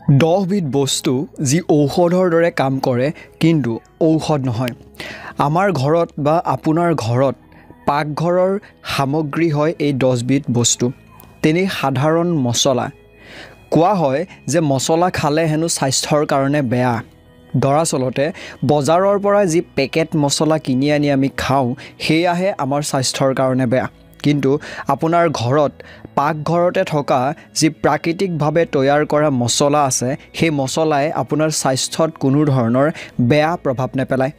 10 বস্তু যি ঔষধৰ দৰে কাম কৰে কিন্তু ঔষধ নহয়। আমাৰ ঘৰত বা আপোনাৰ ঘৰত পাকঘৰৰ সামগ্ৰী হয় এই 10 বস্তু। তেনে সাধাৰণ মছলা কোৱা হয় যে মছলা খালে হেনো স্বাস্থ্যৰ কাৰণে বেয়া। দৰাচলতে বজাৰৰ পৰা যি পেকেট মছলা কিনি আনি আমি খাওঁ সেয়াহে আমাৰ স্বাস্থ্যৰ কাৰণে বেয়া। কিন্তু আপোনাৰ ঘৰত পাকঘৰতে থকা যি প্ৰাকৃতিকভাৱে তৈয়াৰ কৰা মছলা আছে সেই মছলাই আপোনাৰ স্বাস্থ্যত কোনো ধৰণৰ বেয়া প্ৰভাৱ নেপেলায়।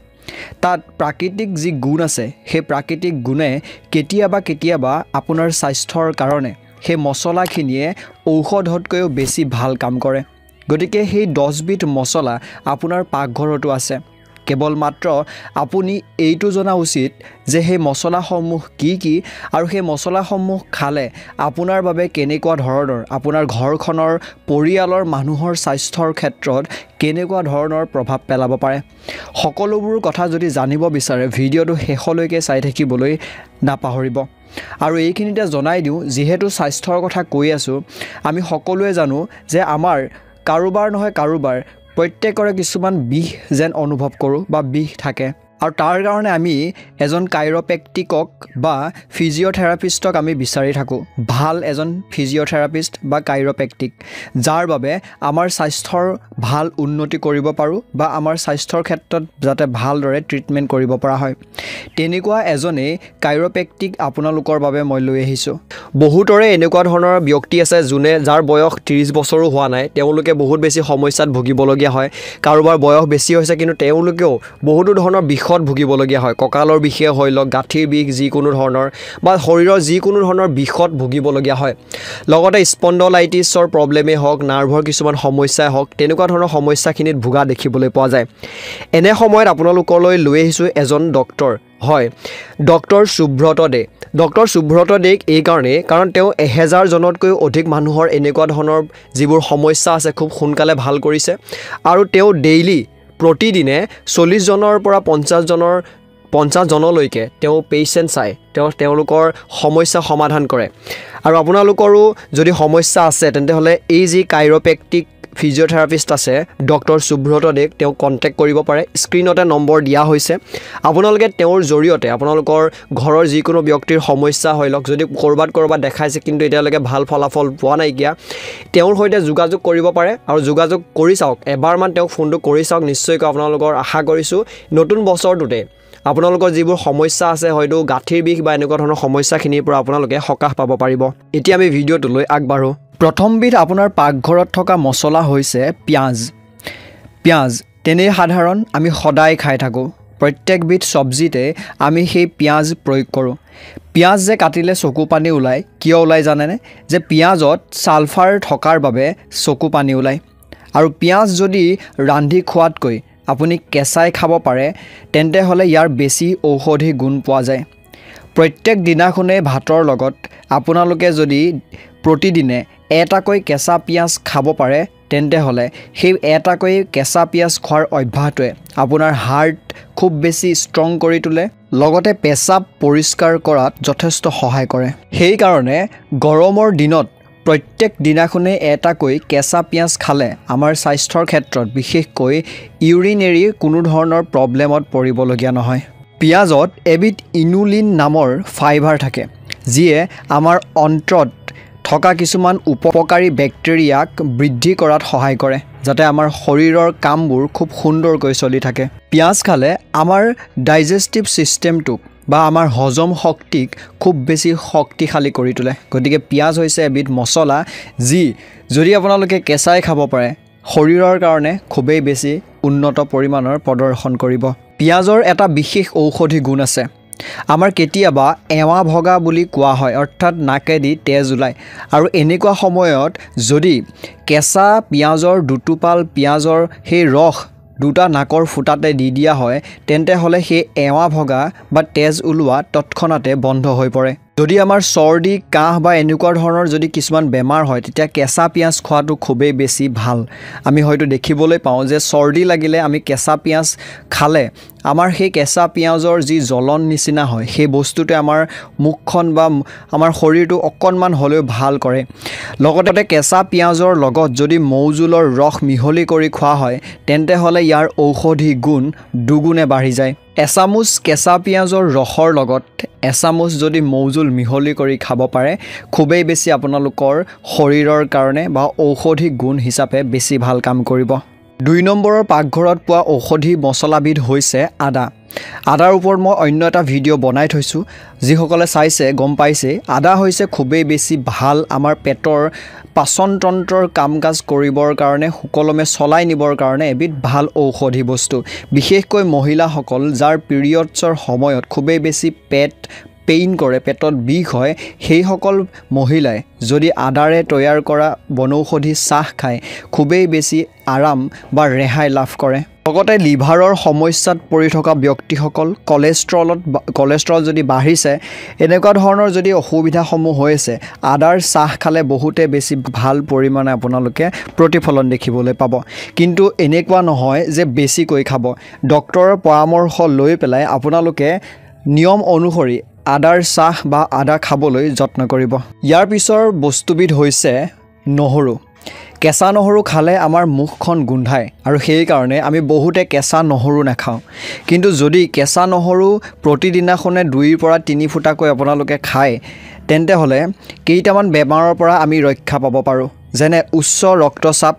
তাত প্ৰাকৃতিক যি গুণ আছে সেই প্ৰাকৃতিক গুণে কেতিয়াবা আপোনাৰ স্বাস্থ্যৰ কাৰণে সেই মছলাখিনিয়ে ঔষধতকৈও বেছি ভাল কাম কৰে। গতিকে সেই 10 মছলা আপোনাৰ পাকঘৰতো আছে। কেৱল মাত্ৰ আপুনি এইটো জনা উচিত যে সেই মছলাসমূহ কি আৰু সেই মছলাসমূহ খালে আপোনাৰ বাবে কেনেকুৱা ধৰণৰ আপোনাৰ ঘৰখনৰ পৰিয়ালৰ মানুহৰ স্বাস্থ্যৰ ক্ষেত্ৰত কেনেকুৱা ধৰণৰ প্ৰভাৱ পেলাব পাৰে। সকলোবোৰ কথা যদি জানিব বিচাৰে ভিডিঅ'টো শেষলৈকে চাই থাকিবলৈ নাপাহৰিব। আৰু এইখিনিতে জনাই দিওঁ, যিহেতু স্বাস্থ্যৰ কথা কৈ আছোঁ, আমি সকলোৱে জানো যে আমাৰ কাৰোবাৰ নহয় কাৰোবাৰ প্ৰত্যেকৰে কিছুমান বিষ যেন অনুভৱ কৰোঁ বা বিষ থাকে। আৰু তাৰ কাৰণে আমি এজন কাইৰ'প্ৰেক্টিকক বা ফিজিঅ'থেৰাপিষ্টক আমি বিচাৰি থাকোঁ। ভাল এজন ফিজিঅ'থেৰাপিষ্ট বা কাইৰ'প্ৰেক্টিক, যাৰ বাবে আমাৰ স্বাস্থ্যৰ ভাল উন্নতি কৰিব পাৰোঁ বা আমাৰ স্বাস্থ্যৰ ক্ষেত্ৰত যাতে ভালদৰে ট্ৰিটমেণ্ট কৰিব পৰা হয়। তেনেকুৱা এজনেই কাইৰ'প্ৰেক্টিক আপোনালোকৰ বাবে মই লৈ আহিছোঁ। বহুতৰে এনেকুৱা ধৰণৰ ব্যক্তি আছে যাৰ বয়স 30 বছৰো হোৱা নাই, তেওঁলোকে বহুত বেছি সমস্যাত ভুগিবলগীয়া হয়। কাৰোবাৰ বয়স বেছি হৈছে কিন্তু তেওঁলোকেও বহুতো ধৰণৰ বিষত ভুগিবলগীয়া হয়। কঁকালৰ বিষে হৈ লওক, গাঁঠিৰ বিষ যিকোনো ধৰণৰ বা শৰীৰৰ যিকোনো ধৰণৰ বিষত ভুগিবলগীয়া হয়। লগতে স্পণ্ডলাইটিছৰ প্ৰব্লেমেই হওক, নাৰ্ভৰ কিছুমান সমস্যাই হওক, তেনেকুৱা ধৰণৰ সমস্যাখিনিত ভুগা দেখিবলৈ পোৱা যায়। এনে সময়ত আপোনালোকলৈ লৈ আহিছোঁ এজন ডক্তৰ, হয়, ডক্টৰ সুব্ৰত দে। ডক্টৰ সুব্ৰত দেক এইকাৰণেই কাৰণ তেওঁ 1000জনতকৈও অধিক মানুহৰ এনেকুৱা ধৰণৰ যিবোৰ সমস্যা আছে খুব সোনকালে ভাল কৰিছে। আৰু তেওঁ ডেইলি প্ৰতিদিনে 40জনৰ পৰা 50জনলৈকে তেওঁ পেচেণ্ট চায়, তেওঁলোকৰ সমস্যা সমাধান কৰে। আৰু আপোনালোকৰো যদি সমস্যা আছে তেন্তেহ'লে এই যি কাইৰ'প্ৰেক্টিক ফিজিঅ'থেৰাপিষ্ট আছে ডক্টৰ সুব্ৰত দেক, তেওঁক কণ্টেক্ট কৰিব পাৰে। স্ক্ৰীণতে নম্বৰ দিয়া হৈছে। আপোনালোকে তেওঁৰ জৰিয়তে আপোনালোকৰ ঘৰৰ যিকোনো ব্যক্তিৰ সমস্যা হৈ লওক, যদি ক'ৰবাত দেখাইছে কিন্তু এতিয়ালৈকে ভাল ফলাফল পোৱা নাইকিয়া, তেওঁৰ সৈতে যোগাযোগ কৰিব পাৰে আৰু যোগাযোগ কৰি চাওক। এবাৰমান তেওঁক ফোনটো কৰি চাওক, নিশ্চয়কৈ আপোনালোকৰ আশা কৰিছোঁ নতুন বছৰটোতে আপোনালোকৰ যিবোৰ সমস্যা আছে, হয়তো গাঁঠিৰ বিষ বা এনেকুৱা ধৰণৰ সমস্যাখিনিৰ পৰা আপোনালোকে সকাহ পাব পাৰিব। এতিয়া আমি ভিডিঅ'টোলৈ আগবাঢ়োঁ। প্ৰথমবিধ আপোনাৰ পাকঘৰত থকা মছলা হৈছে পিঁয়াজ। পিঁয়াজ তেনেই সাধাৰণ, আমি সদায় খাই থাকোঁ। প্ৰত্যেকবিধ চব্জিতে আমি সেই পিঁয়াজ প্ৰয়োগ কৰোঁ। পিঁয়াজ যে কাটিলে চকু পানী ওলায়, কিয় ওলায় জানেনে? যে পিঁয়াজত ছালফাৰ থকাৰ বাবে চকু পানী ওলায়। আৰু পিঁয়াজ যদি ৰান্ধি খোৱাতকৈ আপুনি কেঁচাই খাব পাৰে তেন্তে হ'লে ইয়াৰ বেছি ঔষধি গুণ পোৱা যায়। প্ৰত্যেক দিনাখনে ভাতৰ লগত আপোনালোকে যদি প্ৰতিদিনে এটাকৈ কেঁচা পিঁয়াজ খাব পাৰে তেন্তে হ'লে সেই এটাকৈ কেঁচা পিঁয়াজ খোৱাৰ অভ্যাসটোৱে আপোনাৰ হাৰ্ট খুব বেছি ষ্ট্ৰং কৰি তোলে, লগতে পেচাব পৰিষ্কাৰ কৰাত যথেষ্ট সহায় কৰে। সেইকাৰণে গৰমৰ দিনত প্ৰত্যেক দিনাখনে এটাকৈ কেঁচা পিঁয়াজ খালে আমাৰ স্বাস্থ্যৰ ক্ষেত্ৰত বিশেষকৈ ইউৰিনেৰী কোনো ধৰণৰ প্ৰব্লেমত পৰিবলগীয়া নহয়। পিঁয়াজত এবিধ ইনুলিন নামৰ ফাইবাৰ থাকে, যিয়ে আমাৰ অন্ত্ৰত থকা কিছুমান উপকাৰী বেক্টেৰিয়াক বৃদ্ধি কৰাত সহায় কৰে, যাতে আমাৰ শৰীৰৰ কামবোৰ খুব সুন্দৰকৈ চলি থাকে। পিঁয়াজ খালে আমাৰ ডাইজেষ্টিভ ছিষ্টেমটোক বা আমাৰ হজম শক্তিক খুব বেছি শক্তিশালী কৰি তোলে। গতিকে পিঁয়াজ হৈছে এবিধ মছলা যি যদি আপোনালোকে কেঁচাই খাব পাৰে শৰীৰৰ কাৰণে খুবেই বেছি উন্নত পৰিমাণৰ প্ৰদৰ্শন কৰিব। পিঁয়াজৰ এটা বিশেষ ঔষধি গুণ আছে। আমাৰ কেতিয়াবা এৱা ভগা বুলি কোৱা হয়, অৰ্থাৎ নাকেদি তেজ ওলায়। আৰু এনেকুৱা সময়ত যদি কেঁচা পিঁয়াজৰ দুটোপাল পিঁয়াজৰ সেই ৰস দুটা নাকৰ ফুটাতে দি দিয়া হয় তেন্তে হ'লে সেই এৱা ভগা বা তেজ ওলোৱা তৎক্ষণাতে বন্ধ হৈ পৰে। যদি আমাৰ চৰ্দি কাহ বা এনেকুৱা ধৰণৰ যদি কিছুমান বেমাৰ হয় তেতিয়া কেঁচা পিঁয়াজ খোৱাটো খুবেই বেছি ভাল আমি হয়তো দেখিবলৈ পাওঁ যে চৰ্দি লাগিলে আমি কেঁচা পিঁয়াজ খালে আমাৰ সেই কেঁচা পিঁয়াজৰ যি জ্বলন নিচিনা হয় সেই বস্তুতে আমাৰ মুখখন বা আমাৰ শৰীৰটো অকণমান হ'লেও ভাল কৰে লগতে কেঁচা পিঁয়াজৰ লগত যদি মৌজোলৰ ৰস মিহলি কৰি খোৱা হয় তেন্তে হ'লে ইয়াৰ ঔষধি গুণ দুগুণে বাঢ়ি যায় এচামুচ কেঁচা পিঁয়াজৰ ৰসৰ লগত এচামুচ যদি মৌজোল মিহলি কৰি খাব পাৰে খুবেই বেছি আপোনালোকৰ শৰীৰৰ কাৰণে বা ঔষধি গুণ হিচাপে বেছি ভাল কাম কৰিব 2 নম্বৰৰ পাকঘৰত পোৱা ঔষধি মছলাবিধ হৈছে আদা আদাৰ ওপৰত মই অন্য এটা ভিডিঅ' বনাই থৈছোঁ যিসকলে চাইছে গম পাইছে আদা হৈছে খুবেই বেছি ভাল আমাৰ পেটৰ পাচন তন্ত্ৰৰ কাম কাজ কৰিবৰ কাৰণে সুকলমে চলাই নিবৰ কাৰণে এবিধ ভাল ঔষধি বস্তু বিশেষকৈ মহিলাসকল যাৰ পিৰিয়ডছৰ সময়ত খুবেই বেছি পেট পেইন কৰে পেটত বিষ হয় সেই সকল মহিলাই যদি আদাৰে তৈয়াৰ কৰা বনৌষধি চাহ খায় খুবেই বেছি আৰাম বা ৰেহাই লাভ কৰে লগতে লিভাৰৰ সমস্যাত পৰি থকা ব্যক্তিসকল কলেষ্ট্ৰল যদি বাঢ়িছে এনেকুৱা ধৰণৰ যদি অসুবিধাসমূহ হৈ আছে আদাৰ চাহ খালে বহুতে বেছি ভাল পৰিমাণে আপোনালোকে প্ৰতিফলন দেখিবলৈ পাব কিন্তু এনেকুৱা নহয় যে বেছিকৈ খাব ডক্তৰৰ পৰামৰ্শ লৈ পেলাই আপোনালোকে নিয়ম অনুসৰি আদাৰ চাহ বা আদা খাবলৈ যত্ন কৰিব ইয়াৰ পিছৰ বস্তুবিধ হৈছে নহৰু কেঁচা নহৰু খালে আমাৰ মুখখন গোন্ধায় আৰু সেই কাৰণে আমি বহুতে কেঁচা নহৰু নাখাওঁ কিন্তু যদি কেঁচা নহৰু প্ৰতিদিনাখনে 2 পৰা 3 ফুটাকৈ আপোনালোকে খায় তেন্তে হ'লে কেইটামান বেমাৰৰ পৰা আমি ৰক্ষা পাব পাৰোঁ যেনে উচ্চ ৰক্তচাপ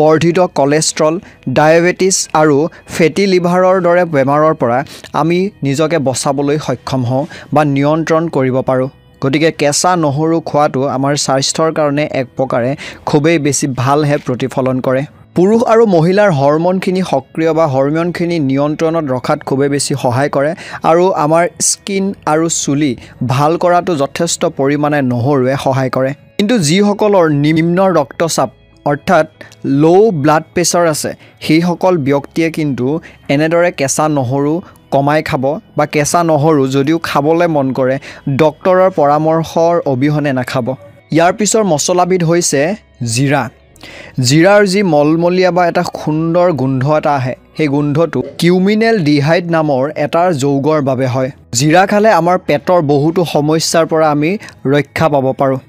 বৰ্ধিত কলেষ্ট্ৰল ডায়েবেটিছ আৰু ফেটি লিভাৰৰ দৰে বেমাৰৰ পৰা আমি নিজকে বচাবলৈ সক্ষম হওঁ বা নিয়ন্ত্ৰণ কৰিব পাৰোঁ গতিকে কেঁচা নহৰু খোৱাটো আমাৰ স্বাস্থ্যৰ কাৰণে এক প্ৰকাৰে খুবেই বেছি ভালহে প্ৰতিফলন কৰে পুৰুষ আৰু মহিলাৰ হৰম'নখিনি সক্ৰিয় বা হৰম'নখিনি নিয়ন্ত্ৰণত ৰখাত খুবেই বেছি সহায় কৰে আৰু আমাৰ স্কিন আৰু চুলি ভাল কৰাটো যথেষ্ট পৰিমাণে নহৰুৱে সহায় কৰে কিন্তু যিসকলৰ নিম্ন ৰক্তচাপ অৰ্থাৎ লো ব্লাড প্ৰেছাৰ আছে সেই সকল ব্যক্তিয়ে কিন্তু এনেদৰে কেঁচা নহৰু কমাই খাব বা কেঁচা নহৰু যদিও খাবলৈ মন কৰে ডক্তৰৰ পৰামৰ্শৰ অবিহনে নাখাব ইয়াৰ পিছৰ মছলাবিধ হৈছে জিৰাৰ যি মলমলীয়া বা এটা সুন্দৰ গোন্ধ এটা আহে সেই গোন্ধটো কিউমিনেল ডিহাইড নামৰ এটা যৌগৰ বাবে হয় জিৰা খালে আমাৰ পেটৰ বহুতো সমস্যাৰ পৰা আমি ৰক্ষা পাব পাৰোঁ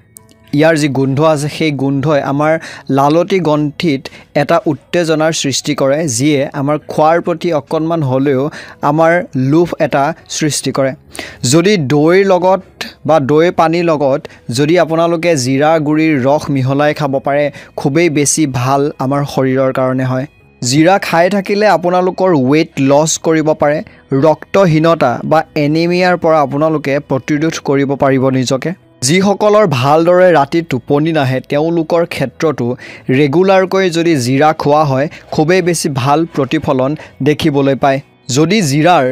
ইয়াৰ যি গোন্ধ আছে সেই গোন্ধই আমাৰ লালতি গ্ৰন্থিত এটা উত্তেজনাৰ সৃষ্টি কৰে যিয়ে আমাৰ খোৱাৰ প্ৰতি অকণমান হ'লেও আমাৰ লোভ এটা সৃষ্টি কৰে যদি দৈৰ লগত বা দৈ পানীৰ লগত যদি আপোনালোকে জিৰা গুড়িৰ ৰস মিহলাই খাব পাৰে খুবেই বেছি ভাল আমাৰ শৰীৰৰ কাৰণে হয় জিৰা খাই থাকিলে আপোনালোকৰ ৱেইট লছ কৰিব পাৰে ৰক্তহীনতা বা এনিমিয়াৰ পৰা আপোনালোকে প্ৰতিৰোধ কৰিব পাৰিব নিজকে যিসকলৰ ভালদৰে ৰাতি টোপনি নাহে তেওঁলোকৰ ক্ষেত্ৰতো ৰেগুলাৰকৈ যদি জিৰা খোৱা হয় খুবেই বেছি ভাল প্ৰতিফলন দেখিবলৈ পায় যদি জিৰাৰ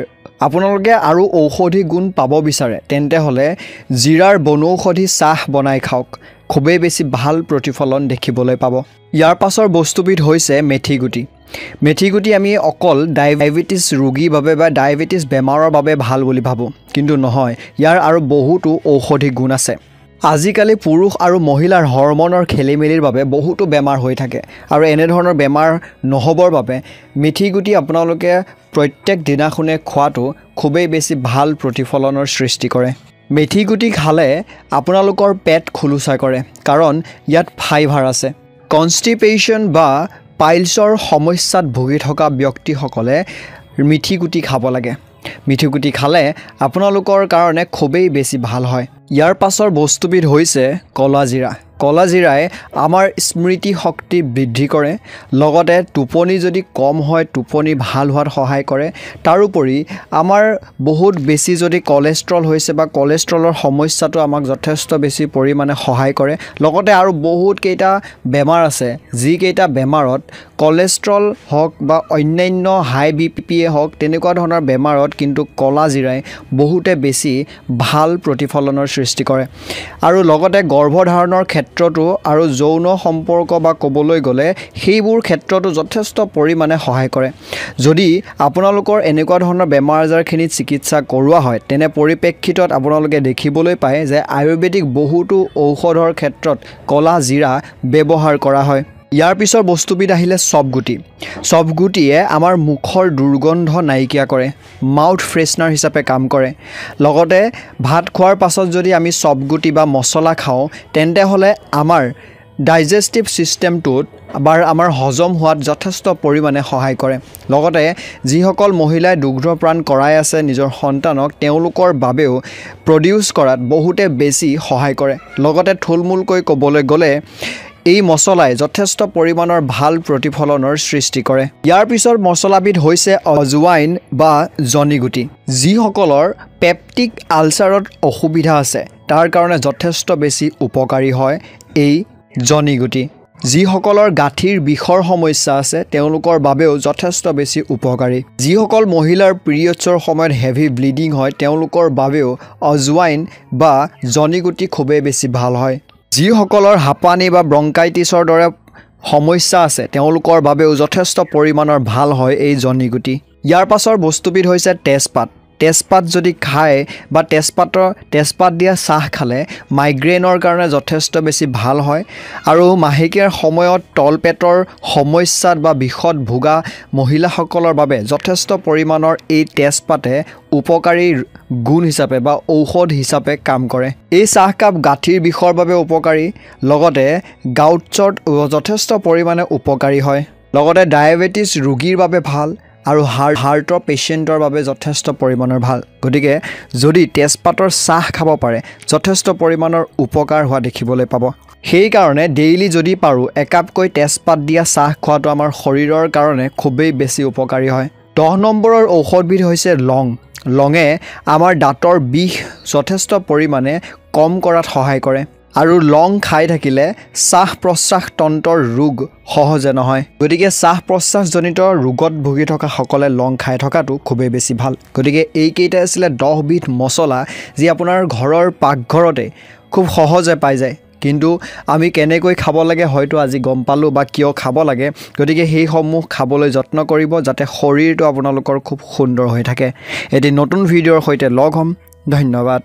আপোনালোকে আৰু ঔষধি গুণ পাব বিচাৰে তেন্তে হ'লে জিৰাৰ বনৌষধি চাহ বনাই খাওক খুবেই বেছি ভাল প্ৰতিফলন দেখিবলৈ পাব ইয়াৰ পাছৰ বস্তুবিধ হৈছে মেথিগুটি আমি অকল ডায়েবেটিছ ৰোগীৰ বাবে বা ডায়েবেটিছ বেমাৰৰ বাবে ভাল বুলি ভাবোঁ কিন্তু নহয় ইয়াৰ আৰু বহুতো ঔষধি গুণ আছে আজিকালি পুৰুষ আৰু মহিলাৰ হৰমনৰ খেলিমেলিৰ বাবে বহুতো বেমাৰ হৈ থাকে আৰু এনে ধৰণৰ বেমাৰ নহবৰ বাবে মেথিগুটি আপোনালোকে প্ৰত্যেক দিনাখনে খোৱাটো খুবেই বেছি ভাল প্ৰতিফলনৰ সৃষ্টি কৰে মেথিগুটি খালে আপোনালোকৰ পেট খোলোচা কৰে কাৰণ ইয়াত ফাইবাৰ আছে কনষ্টিপেশ্যন বা পাইলছৰ সমস্যাত ভুগি থকা ব্যক্তিসকলে মিঠিগুটি খাব লাগে মিঠিগুটি খালে আপোনালোকৰ কাৰণে খুবেই বেছি ভাল হয় ইয়াৰ পাছৰ বস্তুবিধ হৈছে কলা জিৰাই আমাৰ স্মৃতি শক্তি বৃদ্ধি কৰে লগতে টোপনি যদি কম হয় টোপনি ভাল হোৱাত সহায় কৰে তাৰোপৰি আমাৰ বহুত বেছি যদি কলেষ্ট্ৰল হৈছে বা কলেষ্ট্ৰলৰ সমস্যাটো আমাক যথেষ্ট বেছি পৰিমাণে সহায় কৰে লগতে আৰু বহুত কেইটা বেমাৰ আছে যিকেইটা বেমাৰত কলেষ্ট্ৰল হওক বা অন্যান্য হাই বিপিয়ে হওক তেনেকুৱা ধৰণৰ বেমাৰত কিন্তু কলা জিৰাই বহুতে বেছি ভাল প্ৰতিফলনৰ সৃষ্টি কৰে আৰু লগতে গৰ্ভধাৰণৰ ক্ষেত্ৰত ক্ষেত্ৰতো আৰু যৌন সম্পৰ্ক বা ক'বলৈ গ'লে সেইবোৰ ক্ষেত্ৰতো যথেষ্ট পৰিমাণে সহায় কৰে যদি আপোনালোকৰ এনেকুৱা ধৰণৰ বেমাৰ আজাৰখিনিত চিকিৎসা কৰোৱা হয় তেনে পৰিপ্ৰেক্ষিতত আপোনালোকে দেখিবলৈ পায় যে আয়ুৰ্বেদিক বহুতো ঔষধৰ ক্ষেত্ৰত কলা জিৰা ব্যৱহাৰ কৰা হয় ইয়াৰ পিছৰ বস্তুবিধ আহিলে চপগুটিয়ে আমাৰ মুখৰ দুৰ্গন্ধ নাইকিয়া কৰে মাউথ ফ্ৰেছনাৰ হিচাপে কাম কৰে লগতে ভাত খোৱাৰ পাছত যদি আমি চপগুটি বা মছলা খাওঁ তেন্তে হ'লে আমাৰ ডাইজেষ্টিভ সিস্টেমটোত আমাৰ হজম হোৱাত যথেষ্ট পৰিমাণে সহায় কৰে লগতে যিসকল মহিলাই দুগ্ধপ্ৰাণ কৰাই আছে নিজৰ সন্তানক তেওঁলোকৰ বাবেও প্ৰডিউচ কৰাত বহুতে বেছি সহায় কৰে লগতে থুলমূলকৈ ক'বলৈ গ'লে এই মছলাই যথেষ্ট পৰিমাণৰ ভাল প্ৰতিফলনৰ সৃষ্টি কৰে ইয়াৰ পিছৰ মছলাবিধ হৈছে অজৱাইন বা জনিগুটি যিসকলৰ পেপটিক আলচাৰত অসুবিধা আছে তাৰ কাৰণে যথেষ্ট বেছি উপকাৰী হয় এই জনিগুটি যিসকলৰ গাঁঠিৰ বিষৰ সমস্যা আছে তেওঁলোকৰ বাবেও যথেষ্ট বেছি উপকাৰী যিসকল মহিলাৰ পিৰিয়ডছৰ সময়ত হেভি ব্লিডিং হয় তেওঁলোকৰ বাবেও অজৱাইন বা জনিগুটি খুবেই বেছি ভাল হয় যিসকলৰ হাঁপানি বা ব্ৰংকাইটিছৰ দৰে সমস্যা আছে তেওঁলোকৰ বাবেও যথেষ্ট পৰিমাণৰ ভাল হয় এই জনিগুটি ইয়াৰ পাছৰ বস্তুবিধ হৈছে তেজপাত যদি খায় বা তেজপাত দিয়া চাহ খালে মাইগ্ৰেনৰ কাৰণে যথেষ্ট বেছি ভাল হয় আৰু মাহেকীয়াৰ সময়ত তলপেটৰ সমস্যাত বা বিষত ভোগা মহিলাসকলৰ বাবে যথেষ্ট পৰিমাণৰ এই তেজপাতে উপকাৰী গুণ হিচাপে বা ঔষধ হিচাপে কাম কৰে এই চাহকাপ গাঁঠিৰ বিষৰ বাবে উপকাৰী লগতে গাউটছত যথেষ্ট পৰিমাণে উপকাৰী হয় লগতে ডায়েবেটিছ ৰোগীৰ বাবে ভাল আৰু হাৰ্টৰ পেচেণ্টৰ বাবে যথেষ্ট পৰিমাণৰ ভাল গতিকে যদি তেজপাতৰ চাহ খাব পাৰে যথেষ্ট পৰিমাণৰ উপকাৰ হোৱা দেখিবলৈ পাব সেই কাৰণে ডেইলি যদি পাৰো একাপকৈ তেজপাত দিয়া চাহ খোৱাটো আমাৰ শৰীৰৰ কাৰণে খুবেই বেছি উপকাৰী হয় 10 নম্বৰৰ ঔষধবিধ হৈছে লঙে আমাৰ দাঁতৰ বিষ যথেষ্ট পৰিমাণে কম কৰাত সহায় কৰে আৰু লং খাই থাকিলে শ্বাস প্ৰশ্বাস তন্ত্ৰৰ ৰোগ সহজে নহয় গতিকে শ্বাস প্ৰশ্বাসজনিত ৰোগত ভুগি থকা সকলে লং খাই থকাটো খুবেই বেছি ভাল গতিকে এই কেইটা আছিল 10 বিধ মছলা যি আপোনাৰ ঘৰৰ পাকঘৰতে খুব সহজে পাই যায় কিন্তু আমি কেনেকৈ খাব লাগে হয়তো আজি গম পালো বা কিয় খাব লাগে গতিকে সেই সমূহ খাবলৈ যত্ন কৰিব যাতে শৰীৰটো আপোনালোকৰ খুব সুন্দৰ হৈ থাকে এটি নতুন ভিডিঅ'ৰ সৈতে লগ হ'ম ধন্যবাদ